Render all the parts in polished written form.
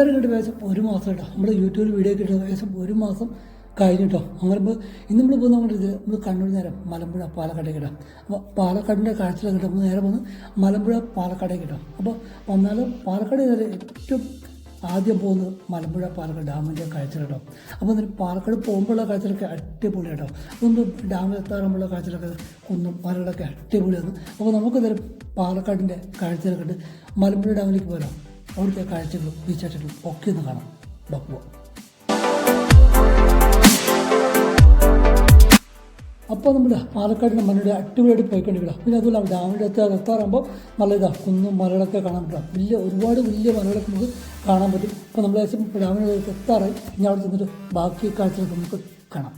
എല്ലാവരും കണ്ട് ഏകദേശം ഒരു മാസം കേട്ടോ. നമ്മുടെ യൂട്യൂബിൽ വീഡിയോ കിട്ടുന്നത് ഏകദേശം ഒരു മാസം കഴിഞ്ഞിട്ടോ. അങ്ങനെ ഇന്ന് നമ്മൾ പോകുന്ന നമ്മുടെ ഇതിൽ നമ്മൾ കണ്ണൂർ നേരം മലമ്പുഴ പാലക്കാടേക്ക് കിട്ടാം. അപ്പോൾ പാലക്കാടിൻ്റെ കാഴ്ചകളൊക്കെ കിട്ടും. നമ്മൾ നേരെ വന്ന് മലമ്പുഴ പാലക്കാടേക്ക് കിട്ടാം. അപ്പോൾ വന്നാലും പാലക്കാട് നേരെ ഏറ്റവും ആദ്യം പോകുന്നത് മലമ്പുഴ പാലക്കാട് ഡാമിൻ്റെ കാഴ്ച കേട്ടോ. അപ്പോൾ എന്നിട്ട് പാലക്കാട് പോകുമ്പോഴുള്ള കാഴ്ചകളൊക്കെ അടിപൊളി കേട്ടോ. ഒന്ന് ഡാമിലെത്താറുമ്പോഴുള്ള കാഴ്ചകളൊക്കെ കുന്നും മലകളൊക്കെ അടിപൊളിയാണ്. അപ്പോൾ നമുക്ക് നേരം പാലക്കാടിൻ്റെ കാഴ്ചകളൊക്കെ ഉണ്ട്. മലമ്പുഴ ഡാമിലേക്ക് പോരാം. അവിടുത്തെ കാഴ്ചകളും ബീച്ചാറ്റുകളും ഒക്കെ ഒന്ന് കാണാം. പോവാം. അപ്പോൾ നമ്മുടെ പാലക്കാടിൻ്റെ മണ്ണിടെ അടിപൊളിയായിട്ട് പോയിക്കൊണ്ടിരിക്കണം. പിന്നെ അതുപോലെ ഡാമിൻ്റെ എത്താറാകുമ്പോൾ നല്ല കുന്നും മലകളൊക്കെ കാണാൻ പറ്റും. ഒരുപാട് വലിയ മലകളൊക്കെ നമുക്ക് കാണാൻ പറ്റും. അപ്പോൾ നമ്മൾ ഏകദേശം ഡാമിൻ്റെ എത്താറായി. ഇനി അവിടെ ചെന്നിട്ട് ബാക്കി കാഴ്ചകളൊക്കെ നമുക്ക് കാണാം.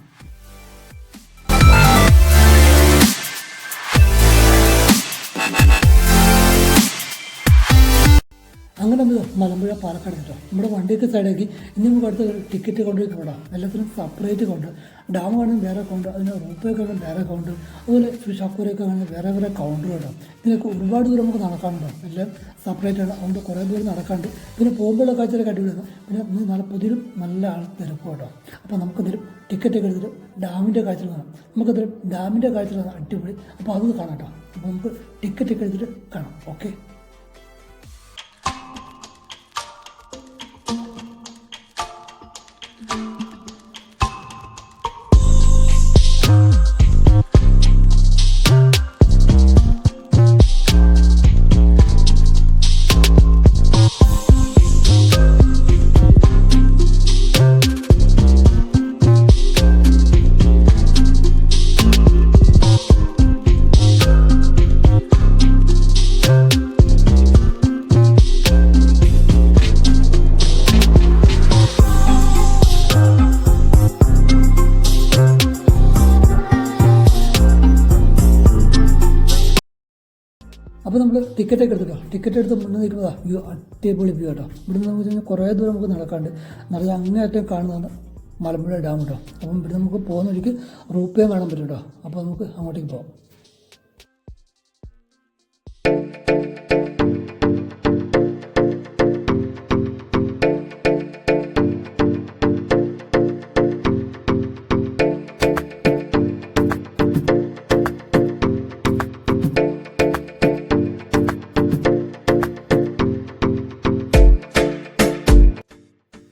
അങ്ങനെ നമ്മൾ മലമ്പുഴ പാലക്കാട് കേട്ടോ. നമ്മുടെ വണ്ടിയൊക്കെ സൈഡാക്കി ഇനി നമുക്ക് അടുത്ത ടിക്കറ്റ് കൊണ്ടുപോയി കൊണ്ടാം. എല്ലാത്തിനും സെപ്പറേറ്റ് കൗണ്ട്. ഡാം കാണുന്നത് വേറെ കൗണ്ട്, അതിന് റൂപ്പയൊക്കെ കാണുന്നത് വേറെ കൗണ്ട്, അതുപോലെ ഷക്കൂരൊക്കെ കാണുന്നത് വേറെ വേറെ കൗണ്ടർ കേട്ടോ. ഇതിനൊക്കെ ഒരുപാട് ദൂരം നമുക്ക് നടക്കാനുണ്ടോ. എല്ലാം സെപ്പറേറ്റ് ആണ്. അതുകൊണ്ട് കുറേ ദൂരം നടക്കാണ്ട്. പിന്നെ പോകുമ്പോഴുള്ള കാഴ്ചയൊക്കെ അടിപൊളിയാണ്. പിന്നെ നല്ല പുതിരും നല്ല ആൾ തിരക്കും കേട്ടോ. അപ്പോൾ നമുക്കെന്തെങ്കിലും ടിക്കറ്റൊക്കെ എടുത്തിട്ട് ഡാമിൻ്റെ കാഴ്ചകൾ കാണാം. നമുക്കെന്തെങ്കിലും ഡാമിൻ്റെ കാഴ്ചകൾ അടിപൊളി. അപ്പോൾ അത് കാണാം കേട്ടോ. അപ്പോൾ നമുക്ക് ടിക്കറ്റൊക്കെ എടുത്തിട്ട് കാണാം. ഓക്കെ. അപ്പോൾ നമ്മൾ ടിക്കറ്റൊക്കെ എടുത്തിട്ടോ. ടിക്കറ്റ് എടുത്ത് മുന്നേ നിൽക്കുന്നതാ വ്യൂ, അടിപൊളി വ്യൂ കേട്ടോ. ഇവിടെ നിന്ന് നമുക്ക് കുറേ ദൂരം നമുക്ക് നടക്കാണ്ട്. നല്ല അങ്ങേയറ്റം കാണുന്നതാണ് മലമ്പുഴ ഡാം കേട്ടോ. അപ്പം ഇവിടെ നമുക്ക് പോകുന്ന വഴിക്ക് റൂപ്പേ കാണാൻ പറ്റും കേട്ടോ. അപ്പോൾ നമുക്ക് അങ്ങോട്ടേക്ക് പോകാം.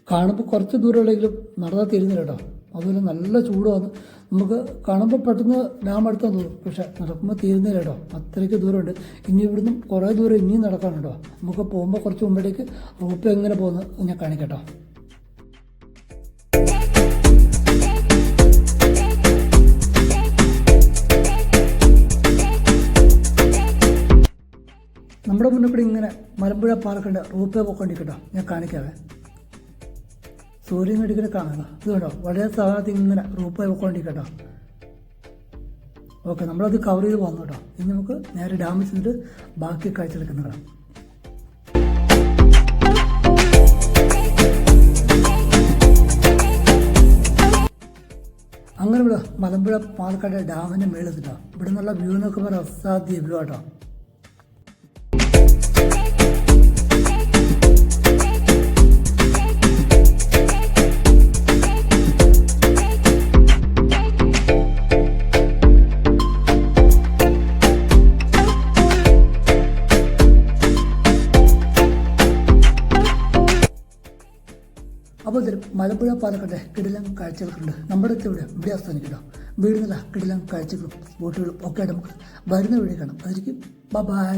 കാണുമ്പോൾ കുറച്ച് ദൂരമുള്ളെങ്കിലും നടന്നാൽ തീരുന്നില്ല കേട്ടോ. അതുപോലെ നല്ല ചൂടാണ്. നമുക്ക് കാണുമ്പോൾ പെട്ടെന്ന് ഡാം അടുത്താൻ തോന്നും, പക്ഷേ നടക്കുമ്പോൾ തീരുന്നില്ല കേട്ടോ. അത്രയ്ക്ക് ദൂരമുണ്ട്. ഇനി ഇവിടുന്ന് കുറേ ദൂരം ഇനിയും നടക്കാനുണ്ടോ. നമുക്ക് പോകുമ്പോൾ കുറച്ച് മുമ്പിലേക്ക് റൂപ്പ് എങ്ങനെ പോകുന്നത് ഞാൻ കാണിക്കട്ടോ. നമ്മുടെ മുന്നിൽ കൂടി ഇങ്ങനെ മലമ്പുഴ പാലക്കാട് റൂപ്പേ പോയിക്കൊണ്ടിരിക്കട്ടോ. ഞാൻ കാണിക്കാവേ. സൂര്യൻ അടിക്കണ കാണാം. ഇത് കണ്ടോ, വളരെ സാധാരണ ഇങ്ങനെ റൂപ്പ് പോയിക്കൊണ്ടിരിക്കട്ടോ. ഓക്കെ, നമ്മളത് കവർ ചെയ്ത് പോകുന്നു കേട്ടോ. ഇനി നമുക്ക് നേരെ ഡാമിൽ ചെന്നിട്ട് ബാക്കി കാഴ്ചകളൊക്കെ കാണാം. അങ്ങനെ ഇവിടെ മലമ്പുഴ പാലക്കാട് ഡാമിൻ്റെ മേളെത്തിട്ടോ. ഇവിടെ നിന്നുള്ള വ്യൂ എന്നൊക്കെ പറയാം അസാധ്യ വ്യൂ കേട്ടോ. അപ്പോൾ ഇതിൽ മലമ്പുഴ പാലക്കാട്ടെ കിടിലം കാഴ്ചകളൊക്കെ നമ്മുടെ ഇവിടെ അവസാനിക്കട്ടോ. വീടുന്നില്ല കിടിലം കാഴ്ചകളും ബോട്ടുകളും ഒക്കെ നമുക്ക് വരുന്ന വഴി കാണാം. അതായിരിക്കും ബൈ.